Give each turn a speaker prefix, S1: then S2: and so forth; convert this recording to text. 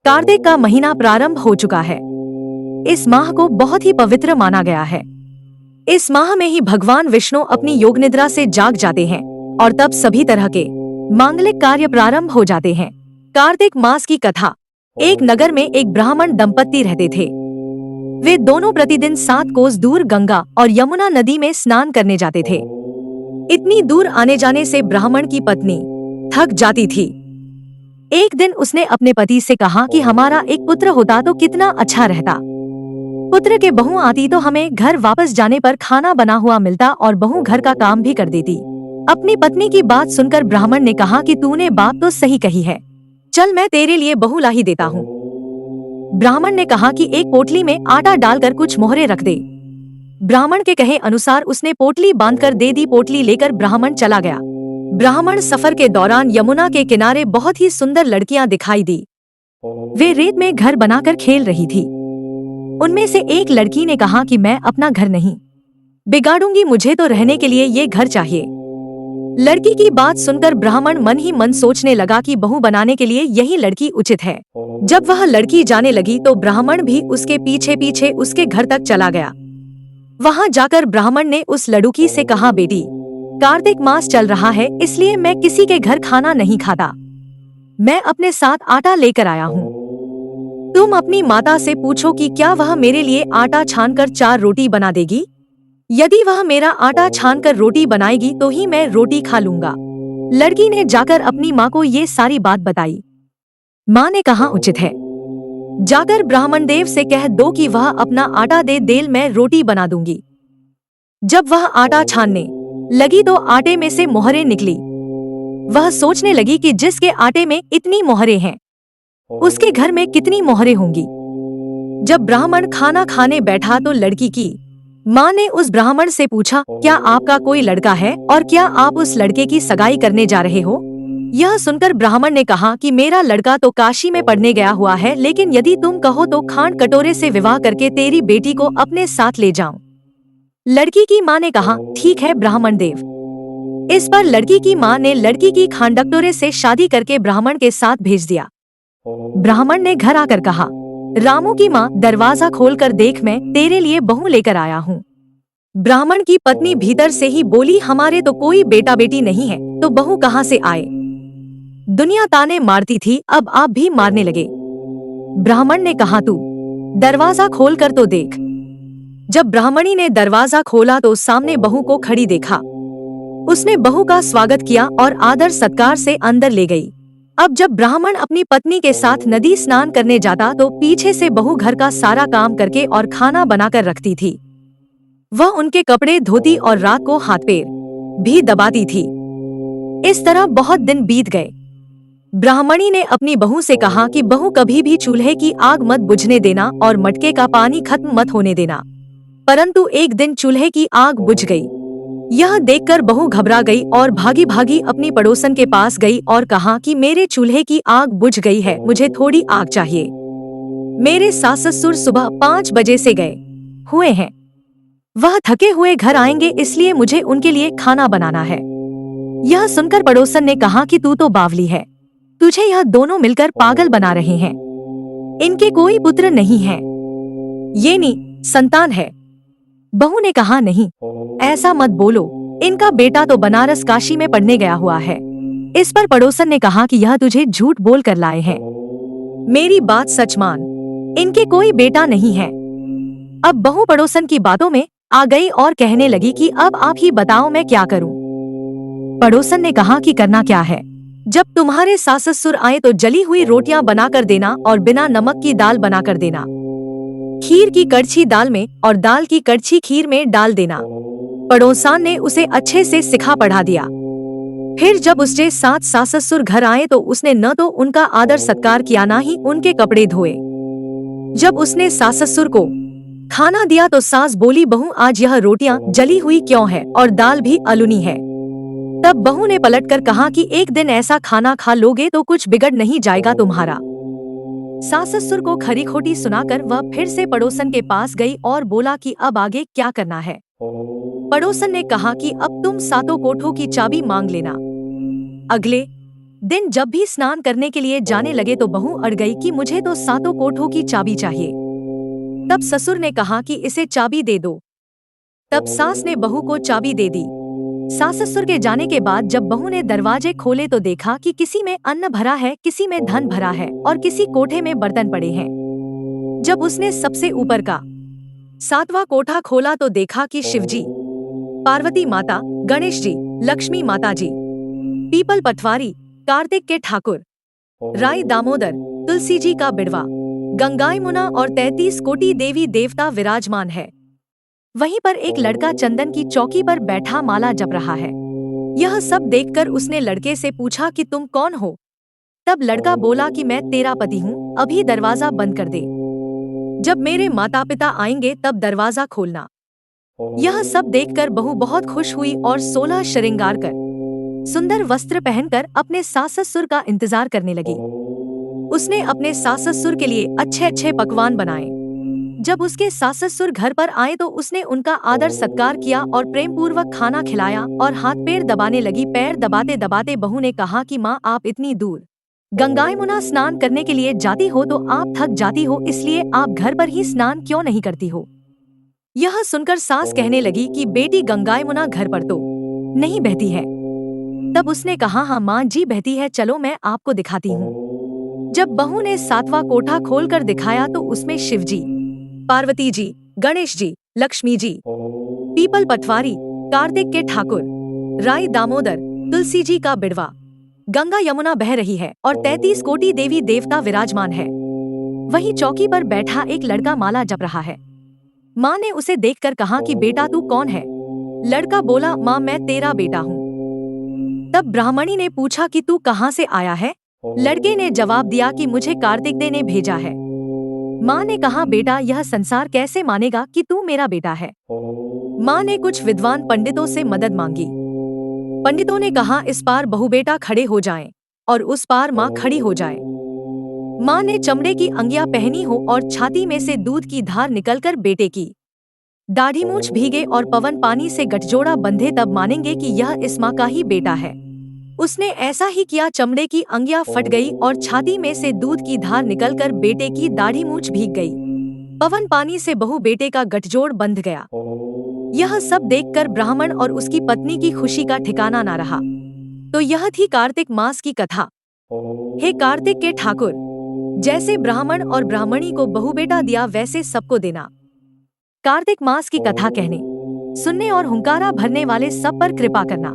S1: कार्तिक का महीना प्रारंभ हो चुका है। इस माह को बहुत ही पवित्र माना गया है। इस माह में ही भगवान विष्णु अपनी योग निद्रा से जाग जाते हैं और तब सभी तरह के मांगलिक कार्य प्रारंभ हो जाते हैं। कार्तिक मास की कथा। एक नगर में एक ब्राह्मण दंपत्ति रहते थे। वे दोनों प्रतिदिन 7 कोस दूर गंगा और यमुना नदी में स्नान करने जाते थे। इतनी दूर आने जाने से ब्राह्मण की पत्नी थक जाती थी। एक दिन उसने अपने पति से कहा कि हमारा एक पुत्र होता तो कितना अच्छा रहता। पुत्र के बहू आती तो हमें घर वापस जाने पर खाना बना हुआ मिलता और बहू घर का काम भी कर देती। अपनी पत्नी की बात सुनकर ब्राह्मण ने कहा कि तूने बात तो सही कही है, चल मैं तेरे लिए बहू ला ही देता हूँ। ब्राह्मण ने कहा कि एक पोटली में आटा डालकर कुछ मोहरे रख दे। ब्राह्मण के कहे अनुसार उसने पोटली बांधकर दे दी। पोटली लेकर ब्राह्मण चला गया। ब्राह्मण सफर के दौरान यमुना के किनारे बहुत ही सुंदर लड़कियां दिखाई दी। वे रेत में घर बनाकर खेल रही थी। उनमें से एक लड़की ने कहा कि मैं अपना घर नहीं बिगाड़ूंगी, मुझे तो रहने के लिए ये घर चाहिए। लड़की की बात सुनकर ब्राह्मण मन ही मन सोचने लगा कि बहू बनाने के लिए यही लड़की उचित है। जब वह लड़की जाने लगी तो ब्राह्मण भी उसके पीछे पीछे उसके घर तक चला गया। वहां जाकर ब्राह्मण ने उस लड़की से कहा, बेटी, कार्तिक मास चल रहा है इसलिए मैं किसी के घर खाना नहीं खाता। मैं अपने साथ आटा लेकर आया हूँ। तुम अपनी माता से पूछो कि क्या वह मेरे लिए आटा छानकर 4 रोटी बना देगी। यदि वह मेरा आटा छानकर रोटी बनाएगी तो ही मैं रोटी खा लूंगा। लड़की ने जाकर अपनी माँ को ये सारी बात बताई। माँ ने कहा, उचित है, जाकर ब्राह्मण देव से कह दो कि वह अपना आटा दे देल, मैं रोटी बना दूंगी। जब वह आटा छानने लगी तो आटे में से मोहरें निकली। वह सोचने लगी कि जिसके आटे में इतनी मोहरें हैं उसके घर में कितनी मोहरें होंगी। जब ब्राह्मण खाना खाने बैठा तो लड़की की माँ ने उस ब्राह्मण से पूछा, क्या आपका कोई लड़का है और क्या आप उस लड़के की सगाई करने जा रहे हो। यह सुनकर ब्राह्मण ने कहा कि मेरा लड़का तो काशी में पढ़ने गया हुआ है, लेकिन यदि तुम कहो तो खांड कटोरे से विवाह करके तेरी बेटी को अपने साथ ले जाऊं। लड़की की माँ ने कहा, ठीक है ब्राह्मण देव। इस पर लड़की की माँ ने लड़की की खांडकटोरे से शादी करके ब्राह्मण के साथ भेज दिया। ब्राह्मण ने घर आकर कहा, रामू की माँ, दरवाजा खोलकर देख, मैं तेरे लिए बहू लेकर आया हूँ। ब्राह्मण की पत्नी भीतर से ही बोली, हमारे तो कोई बेटा बेटी नहीं है तो बहू कहाँ से आए। दुनिया ताने मारती थी, अब आप भी मारने लगे। ब्राह्मण ने कहा, तू दरवाजा खोल कर तो देख। जब ब्राह्मणी ने दरवाजा खोला तो सामने बहू को खड़ी देखा। उसने बहू का स्वागत किया और आदर सत्कार से अंदर ले गई। अब जब ब्राह्मण अपनी पत्नी के साथ नदी स्नान करने जाता तो पीछे से बहू घर का सारा काम करके और खाना बनाकर रखती थी। वह उनके कपड़े धोती और रात को हाथ पैर भी दबाती थी। इस तरह बहुत दिन बीत गए। ब्राह्मणी ने अपनी बहू से कहा कि बहू, कभी भी चूल्हे की आग मत बुझने देना और मटके का पानी खत्म मत होने देना। परंतु एक दिन चूल्हे की आग बुझ गई। यह देखकर बहू घबरा गई और भागी भागी अपनी पड़ोसन के पास गई और कहा कि मेरे चूल्हे की आग बुझ गई है, मुझे थोड़ी आग चाहिए। मेरे सास ससुर सुबह 5 बजे से गए हुए हैं। वह थके हुए घर आएंगे, इसलिए मुझे उनके लिए खाना बनाना है। यह सुनकर पड़ोसन ने कहा कि तू तो बावली है, तुझे यह दोनों मिलकर पागल बना रहे हैं। इनके कोई पुत्र नहीं है, ये संतान है। बहू ने कहा, नहीं, ऐसा मत बोलो, इनका बेटा तो बनारस काशी में पढ़ने गया हुआ है। इस पर पड़ोसन ने कहा कि यह तुझे झूठ बोल कर लाए हैं, मेरी बात सच मान, इनके कोई बेटा नहीं है। अब बहू पड़ोसन की बातों में आ गई और कहने लगी कि अब आप ही बताओ मैं क्या करूं। पड़ोसन ने कहा कि करना क्या है, जब तुम्हारे सास ससुर आए तो जली हुई रोटियां बनाकर देना और बिना नमक की दाल बनाकर देना। खीर की कड़छी दाल में और दाल की कड़छी खीर में डाल देना। पड़ोसान ने उसे अच्छे से सिखा पढ़ा दिया। फिर जब उसके 7 सास ससुर घर आए तो उसने न तो उनका आदर सत्कार किया, ना ही उनके कपड़े धोए। जब उसने सास ससुर को खाना दिया तो सास बोली, बहू आज यह रोटियां जली हुई क्यों है और दाल भी अलूनी है। तब बहू ने पलटकर कहा कि एक दिन ऐसा खाना खा लोगे तो कुछ बिगड़ नहीं जाएगा तुम्हारा। सास ससुर को खरी खोटी सुनाकर वह फिर से पड़ोसन के पास गई और बोला कि अब आगे क्या करना है। पड़ोसन ने कहा कि अब तुम 7 कोठों की चाबी मांग लेना। अगले दिन जब भी स्नान करने के लिए जाने लगे तो बहू अड़ गई कि मुझे तो सातों कोठों की चाबी चाहिए। तब ससुर ने कहा कि इसे चाबी दे दो। तब सास ने बहू को चाबी दे दी। सास ससुर के जाने के बाद जब बहू ने दरवाजे खोले तो देखा कि किसी में अन्न भरा है, किसी में धन भरा है और किसी कोठे में बर्तन पड़े हैं। जब उसने सबसे ऊपर का 7वां कोठा खोला तो देखा कि शिवजी, पार्वती माता, गणेश जी, लक्ष्मी माता जी, पीपल पटवारी, कार्तिक के ठाकुर, राय दामोदर, तुलसी जी का बिड़वा, गंगा यमुना और 33 कोटि देवी देवता विराजमान है। वहीं पर एक लड़का चंदन की चौकी पर बैठा माला जप रहा है। यह सब देखकर उसने लड़के से पूछा कि तुम कौन हो? तब लड़का बोला कि मैं तेरा पति हूँ, अभी दरवाजा बंद कर दे। जब मेरे माता पिता आएंगे तब दरवाजा खोलना। यह सब देखकर बहू बहुत खुश हुई और 16 श्रृंगार कर, सुंदर वस्त्र पहनकर अपने सास ससुर का इंतजार करने लगी। उसने अपने सास ससुर के लिए अच्छे अच्छे पकवान बनाए। जब उसके सास ससुर घर पर आए तो उसने उनका आदर सत्कार किया और प्रेम पूर्वक खाना खिलाया और हाथ पैर दबाने लगी। पैर दबाते दबाते बहू ने कहा कि माँ, आप इतनी दूर गंगा यमुना स्नान करने के लिए जाती हो तो आप थक जाती हो, इसलिए आप घर पर ही स्नान क्यों नहीं करती हो? यह सुनकर सास कहने लगी कि बेटी, गंगा यमुना घर पर तो नहीं बहती है। तब उसने कहा, हाँ माँ जी बहती है, चलो मैं आपको दिखाती हूँ। जब बहू ने 7वां कोठा खोलकर दिखाया तो उसमें शिवजी, पार्वती जी, गणेश जी, लक्ष्मी जी, पीपल पटवारी, कार्तिक के ठाकुर, राय दामोदर, तुलसी जी का बिड़वा, गंगा यमुना बह रही है और 33 कोटि देवी देवता विराजमान है। वहीं चौकी पर बैठा एक लड़का माला जप रहा है। माँ ने उसे देखकर कहा कि बेटा तू कौन है? लड़का बोला, माँ मैं तेरा बेटा हूँ। तब ब्राह्मणी ने पूछा कि तू कहाँ से आया है? लड़के ने जवाब दिया कि मुझे कार्तिक दे ने भेजा है। माँ ने कहा, बेटा यह संसार कैसे मानेगा कि तू मेरा बेटा है? माँ ने कुछ विद्वान पंडितों से मदद मांगी। पंडितों ने कहा, इस पार बहू बेटा खड़े हो जाएं और उस पार माँ खड़ी हो जाए। माँ ने चमड़े की अंगियां पहनी हो और छाती में से दूध की धार निकलकर बेटे की दाढ़ी मूछ भीगे और पवन पानी से गठजोड़ा बंधे, तब मानेंगे कि यह इस माँ का ही बेटा है। उसने ऐसा ही किया। चमड़े की अंगियां फट गई और छाती में से दूध की धार निकलकर बेटे की दाढ़ी मूछ भीग गई। पवन पानी से बहू बेटे का गठजोड़ बंध गया। यह सब देखकर ब्राह्मण और उसकी पत्नी की खुशी का ठिकाना न रहा। तो यह थी कार्तिक मास की कथा। हे कार्तिक के ठाकुर, जैसे ब्राह्मण और ब्राह्मणी को बहू बेटा दिया वैसे सबको देना। कार्तिक मास की कथा कहने, सुनने और हुंकारा भरने वाले सब पर कृपा करना।